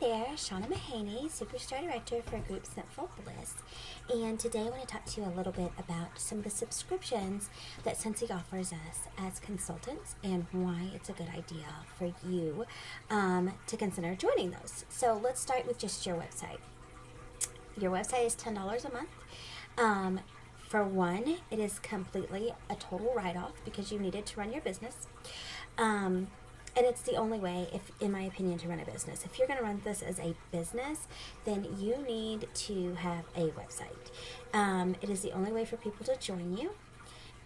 there, Shauna Mahaney, Superstar Director for Group Scentful Bliss, and today I want to talk to you a little bit about some of the subscriptions that Scentsy offers us as consultants and why it's a good idea for you to consider joining those. So let's start with just your website. Your website is $10 a month. For one, it is completely a total write-off because you need it to run your business. And it's the only way, in my opinion, to run a business. If you're going to run this as a business, then you need to have a website. It is the only way for people to join you.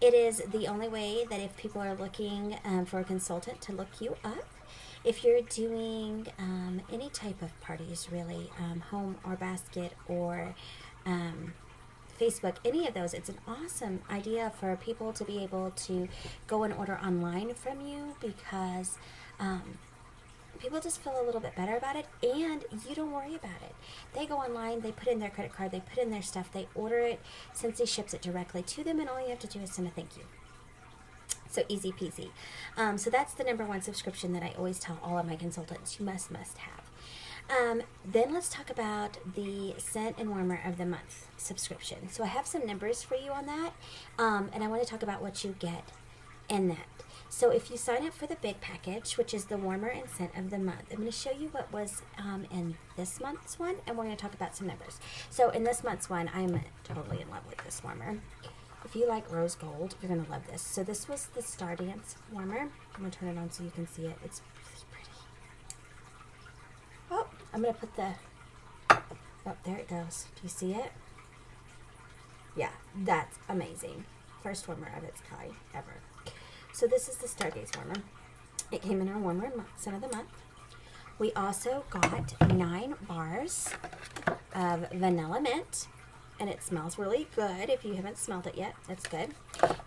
It is the only way that if people are looking for a consultant to look you up. If you're doing any type of parties, really, home or basket or Facebook, any of those, it's an awesome idea for people to be able to go and order online from you because people just feel a little bit better about it and you don't worry about it. They go online, they put in their credit card, they put in their stuff, they order it, Scentsy ships it directly to them, and all you have to do is send a thank you. So easy peasy. So that's the #1 subscription that I always tell all of my consultants you must have. Then let's talk about the Scent and Warmer of the Month subscription. So I have some numbers for you on that, and I want to talk about what you get in that. So if you sign up for the big package, which is the Warmer and Scent of the Month, I'm going to show you what was in this month's one, and we're going to talk about some numbers. So in this month's one, I'm totally in love with this warmer. If you like rose gold, you're going to love this. So this was the Star Dance warmer. I'm going to turn it on so you can see it. It's really pretty. Oh, I'm going to put the, oh, there it goes. Do you see it? Yeah, that's amazing. First warmer of its kind ever. So this is the Stargaze warmer. It came in our Warmer Scent of the Month. We also got 9 bars of vanilla mint, and it smells really good. If you haven't smelled it yet, that's good.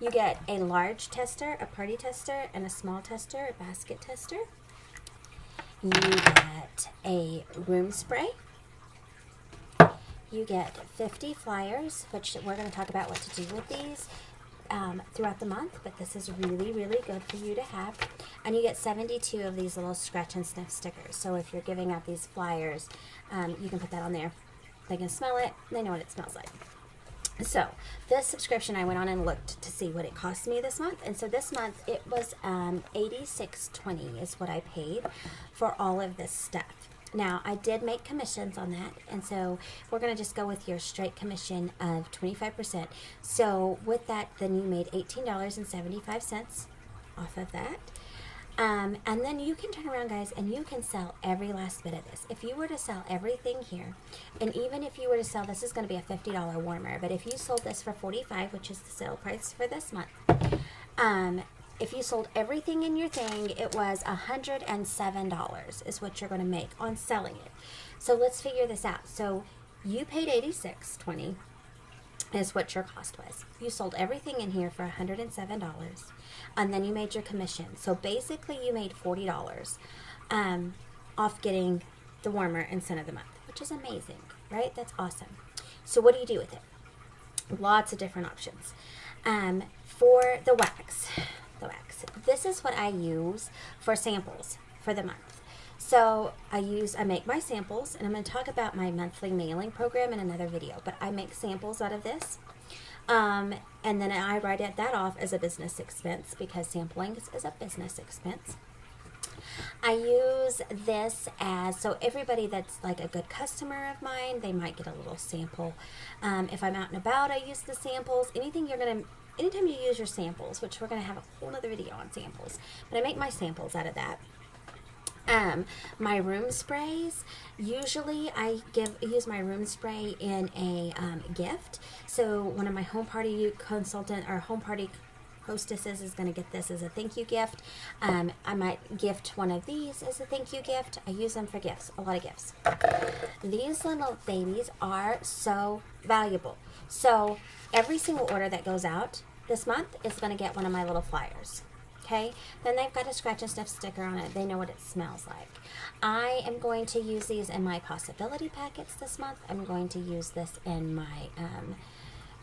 You get a large tester, a party tester, and a small tester, a basket tester. You get a room spray. You get 50 flyers, which we're going to talk about what to do with these throughout the month, but this is really, really good for you to have. And you get 72 of these little scratch and sniff stickers. So if you're giving out these flyers, you can put that on there. They can smell it. They know what it smells like. So this subscription, I went on and looked to see what it cost me this month. And so this month it was $86.20 is what I paid for all of this stuff. Now, I did make commissions on that, and so we're going to just go with your straight commission of 25%. So with that, then you made $18.75 off of that. And then you can turn around, guys, and you can sell every last bit of this. If you were to sell everything here, and even if you were to sell, this is going to be a $50 warmer, but if you sold this for $45, which is the sale price for this month, if you sold everything in your thing, it was $107 is what you're going to make on selling it. So let's figure this out. So you paid $86.20 is what your cost was. You sold everything in here for $107, and then you made your commission. So basically you made $40 off getting the Warmer and Scent of the Month, which is amazing, right? That's awesome. So what do you do with it? Lots of different options. For the wax. This is what I use for samples for the month. So I make my samples, and I'm going to talk about my monthly mailing program in another video, but I make samples out of this. And then I write that off as a business expense because sampling is a business expense. I use this as, so everybody that's like a good customer of mine, they might get a little sample. If I'm out and about, I use the samples. Anytime you use your samples, which we're going to have a whole other video on samples, but I make my samples out of that. My room sprays, usually I use my room spray in a gift. So one of my home party consultant or home party hostesses is going to get this as a thank you gift. I might gift one of these as a thank you gift. I use them for gifts, a lot of gifts. These little babies are so valuable. So every single order that goes out this month is going to get one of my little flyers. Okay, then they've got a scratch and sniff sticker on it. They know what it smells like. I am going to use these in my possibility packets this month. I'm going to use this in my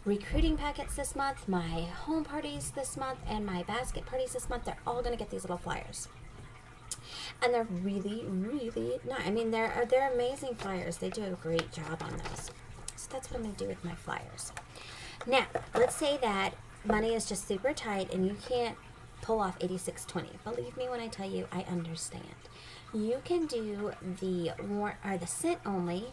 recruiting packets this month, my home parties this month, and my basket parties this month. They're all going to get these little flyers. And they're really, really nice. I mean, they're amazing flyers. They do a great job on those. So that's what I'm going to do with my flyers. Now, let's say that money is just super tight and you can't pull off 86.20. Believe me when I tell you, I understand. You can do the scent only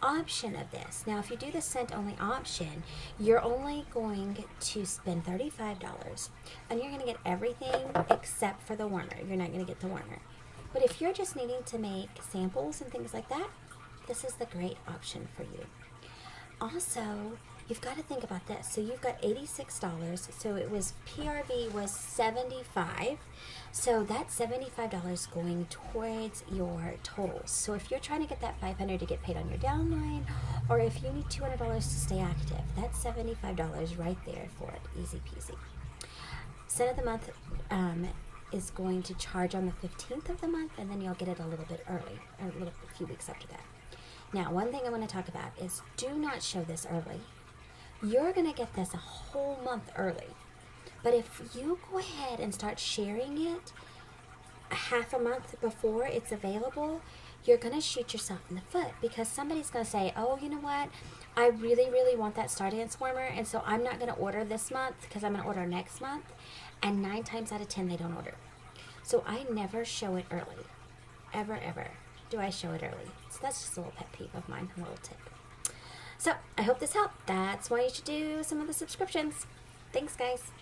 option of this. Now, if you do the scent only option, you're only going to spend $35 and you're going to get everything except for the warmer. You're not going to get the warmer. But if you're just needing to make samples and things like that, this is the great option for you. Also, you've got to think about this. So you've got $86. So it was PRV was $75. So that's $75 going towards your totals. So if you're trying to get that $500 to get paid on your downline, or if you need $200 to stay active, that's $75 right there for it. Easy peasy. Scent of the month is going to charge on the 15th of the month, and then you'll get it a little bit early, a few weeks after that. Now, one thing I want to talk about is do not show this early. You're going to get this a whole month early. But if you go ahead and start sharing it a half a month before it's available, you're going to shoot yourself in the foot, because somebody's going to say, oh, you know what? I really, really want that Star Dance warmer, and so I'm not going to order this month because I'm going to order next month. And 9 times out of 10, they don't order. So I never show it early. Ever, ever do I show it early. So that's just a little pet peeve of mine, a little tip. So I hope this helped. That's why you should do some of the subscriptions. Thanks, guys.